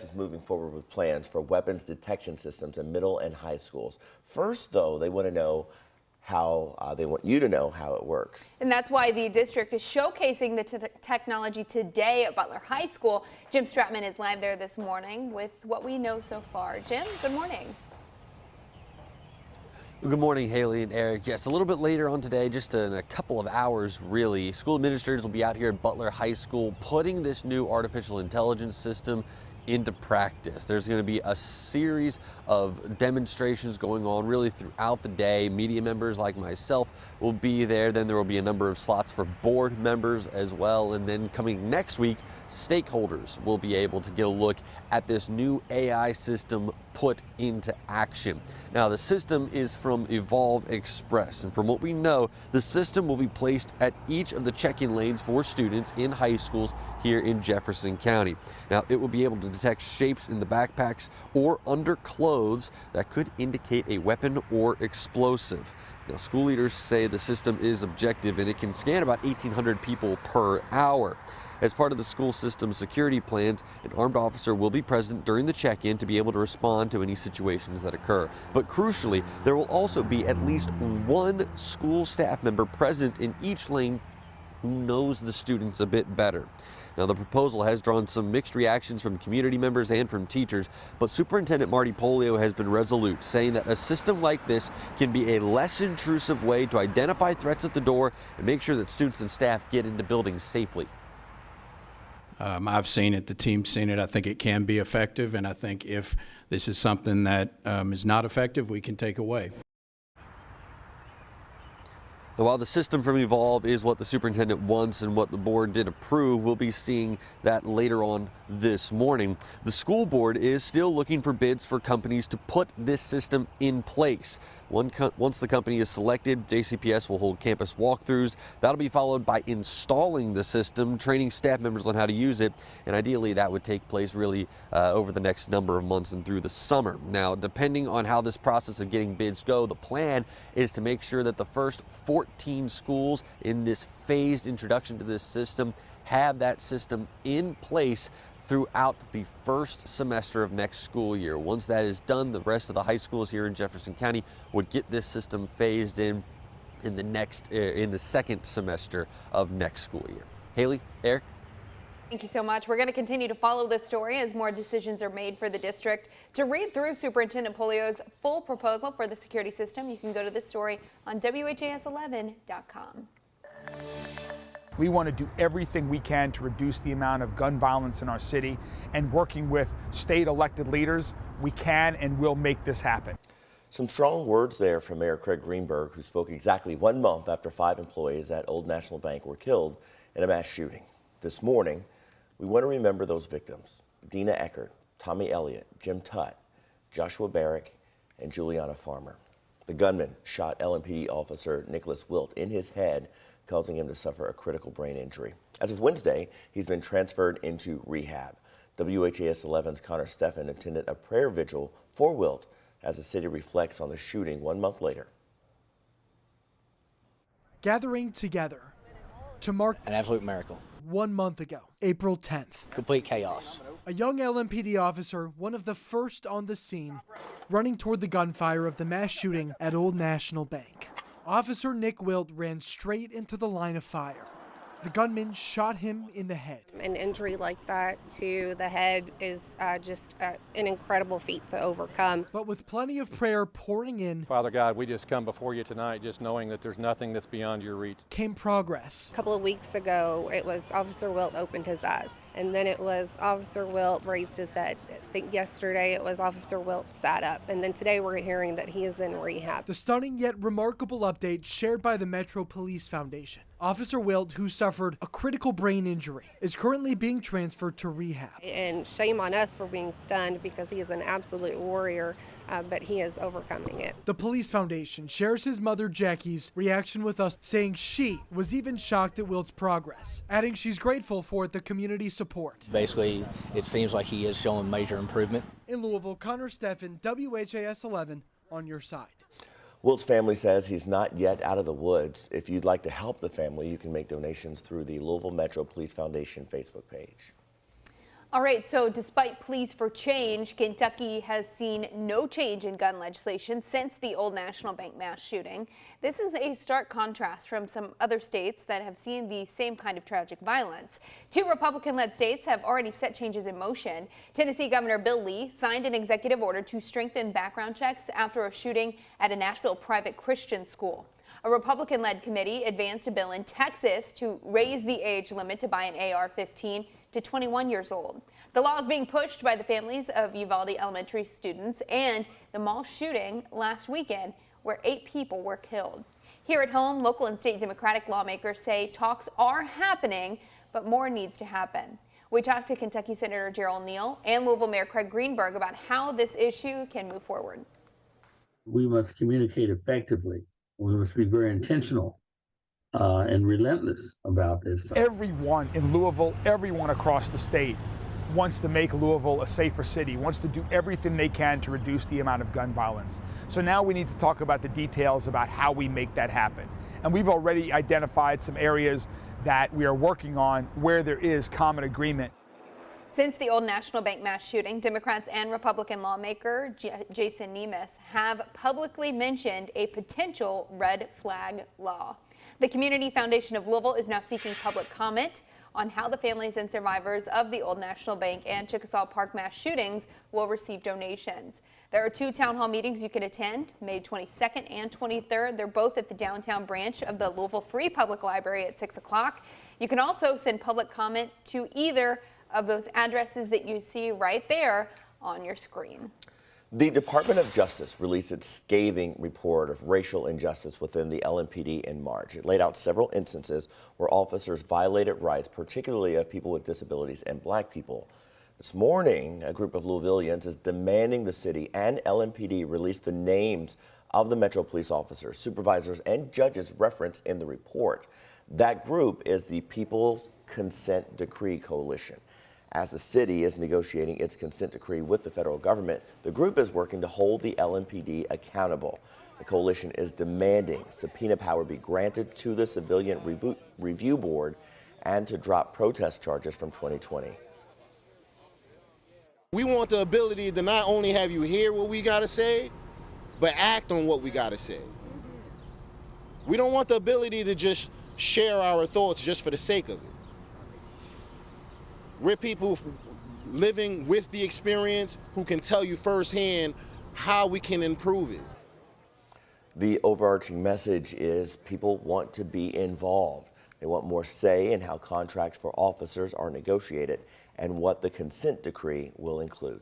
Is moving forward with plans for weapons detection systems in middle and high schools. First, though, they want to know how they want you to know how it works. And that's why the district is showcasing the technology today at Butler High School. Jim Stratman is live there this morning with what we know so far. Jim, good morning. Good morning, Haley and Eric. Yes, a little bit later on today, just in a couple of hours really, school administrators will be out here at Butler High School putting this new artificial intelligence system into practice. There's going to be a series of demonstrations going on really throughout the day. Media members like myself will be there. Then there will be a number of slots for board members as well. And then coming next week, stakeholders will be able to get a look at this new AI system put into action. Now, the system is from Evolve Express, and from what we know, the system will be placed at each of the check-in lanes for students in high schools here in Jefferson County. Now, it will be able to detect shapes in the backpacks or under clothes that could indicate a weapon or explosive. Now, school leaders say the system is objective and it can scan about 1,800 people per hour. As part of the school system security plans, an armed officer will be present during the check-in to be able to respond to any situations that occur. But crucially, there will also be at least one school staff member present in each lane who knows the students a bit better. Now, the proposal has drawn some mixed reactions from community members and from teachers, but Superintendent Marty Polio has been resolute, saying that a system like this can be a less intrusive way to identify threats at the door and make sure that students and staff get into buildings safely. I've seen it, the team's seen it. I think it can be effective, and I think if this is something that is not effective, we can take away. While the system from Evolve is what the superintendent wants and what the board did approve, we'll be seeing that later on this morning. The school board is still looking for bids for companies to put this system in place. Once the company is selected, JCPS will hold campus walkthroughs. That'll be followed by installing the system, training staff members on how to use it, and ideally that would take place really over the next number of months and through the summer. Now, depending on how this process of getting bids go, the plan is to make sure that the first 14 schools in this phased introduction to this system have that system in place throughout the first semester of next school year. Once that is done, the rest of the high schools here in Jefferson County would get this system phased in the second semester of next school year. Haley, Eric. Thank you so much. We're going to continue to follow this story as more decisions are made for the district. To read through Superintendent Polio's full proposal for the security system, you can go to this story on WHAS11.com. We want to do everything we can to reduce the amount of gun violence in our city, and working with state elected leaders, we can and will make this happen. Some strong words there from Mayor Craig Greenberg, who spoke exactly 1 month after 5 employees at Old National Bank were killed in a mass shooting. This morning, we want to remember those victims: Dina Eckert, Tommy Elliott, Jim Tutt, Joshua Barrick, and Juliana Farmer. The gunman shot LMPD officer Nicholas Wilt in his head, causing him to suffer a critical brain injury. As of Wednesday, he's been transferred into rehab. WHAS11's Connor Steffen attended a prayer vigil for Wilt as the city reflects on the shooting 1 month later. Gathering together to mark an absolute miracle. 1 month ago, April 10th. Complete chaos. A young LMPD officer, one of the first on the scene, running toward the gunfire of the mass shooting at Old National Bank. Officer Nick Wilt ran straight into the line of fire. The gunman shot him in the head. An injury like that to the head is just an incredible feat to overcome. But with plenty of prayer pouring in, Father God, we just come before you tonight just knowing that there's nothing that's beyond your reach. Came progress. A couple of weeks ago, it was Officer Wilt opened his eyes, and then it was Officer Wilt raised his head. I think yesterday it was Officer Wilt sat up, and then today we're hearing that he is in rehab. The stunning yet remarkable update shared by the Metro Police Foundation. Officer Wilt, who suffered a critical brain injury, is currently being transferred to rehab. And shame on us for being stunned, because he is an absolute warrior, but he is overcoming it. The Police Foundation shares his mother Jackie's reaction with us, saying she was even shocked at Wilt's progress, adding she's grateful for the community support. Basically, it seems like he is showing major improvement. In Louisville, Connor Steffen, WHAS11 on your side. Wilt's family says he's not yet out of the woods. If you'd like to help the family, you can make donations through the Louisville Metro Police Foundation Facebook page. All right, so despite pleas for change, Kentucky has seen no change in gun legislation since the Old National Bank mass shooting. This is a stark contrast from some other states that have seen the same kind of tragic violence. 2 Republican-led states have already set changes in motion. Tennessee Governor Bill Lee signed an executive order to strengthen background checks after a shooting at a Nashville private Christian school. A Republican-led committee advanced a bill in Texas to raise the age limit to buy an AR-15 to 21 years old. The law is being pushed by the families of Uvalde Elementary students and the mall shooting last weekend where 8 people were killed. Here at home, local and state Democratic lawmakers say talks are happening, but more needs to happen. We talked to Kentucky Senator Gerald Neal and Louisville Mayor Craig Greenberg about how this issue can move forward. We must communicate effectively. We must be very intentional and relentless about this. Everyone in Louisville, everyone across the state wants to make Louisville a safer city, wants to do everything they can to reduce the amount of gun violence. So now we need to talk about the details about how we make that happen. And we've already identified some areas that we are working on where there is common agreement. Since the Old National Bank mass shooting, Democrats and Republican lawmaker Jason Nemes have publicly mentioned a potential red flag law. The Community Foundation of Louisville is now seeking public comment on how the families and survivors of the Old National Bank and Chickasaw Park mass shootings will receive donations. There are 2 town hall meetings you can attend, May 22nd and 23rd. They're both at the downtown branch of the Louisville Free Public Library at 6 o'clock. You can also send public comment to either of those addresses that you see right there on your screen. The Department of Justice released its scathing report of racial injustice within the LMPD in March. It laid out several instances where officers violated rights, particularly of people with disabilities and black people. This morning, a group of Louisvillians is demanding the city and LMPD release the names of the Metro police officers, supervisors, and judges referenced in the report. That group is the People's Consent Decree Coalition. As the city is negotiating its consent decree with the federal government, the group is working to hold the LMPD accountable. The coalition is demanding subpoena power be granted to the Civilian Review Board and to drop protest charges from 2020. We want the ability to not only have you hear what we got to say, but act on what we got to say. We don't want the ability to just share our thoughts just for the sake of it. We're people living with the experience who can tell you firsthand how we can improve it. The overarching message is people want to be involved. They want more say in how contracts for officers are negotiated and what the consent decree will include.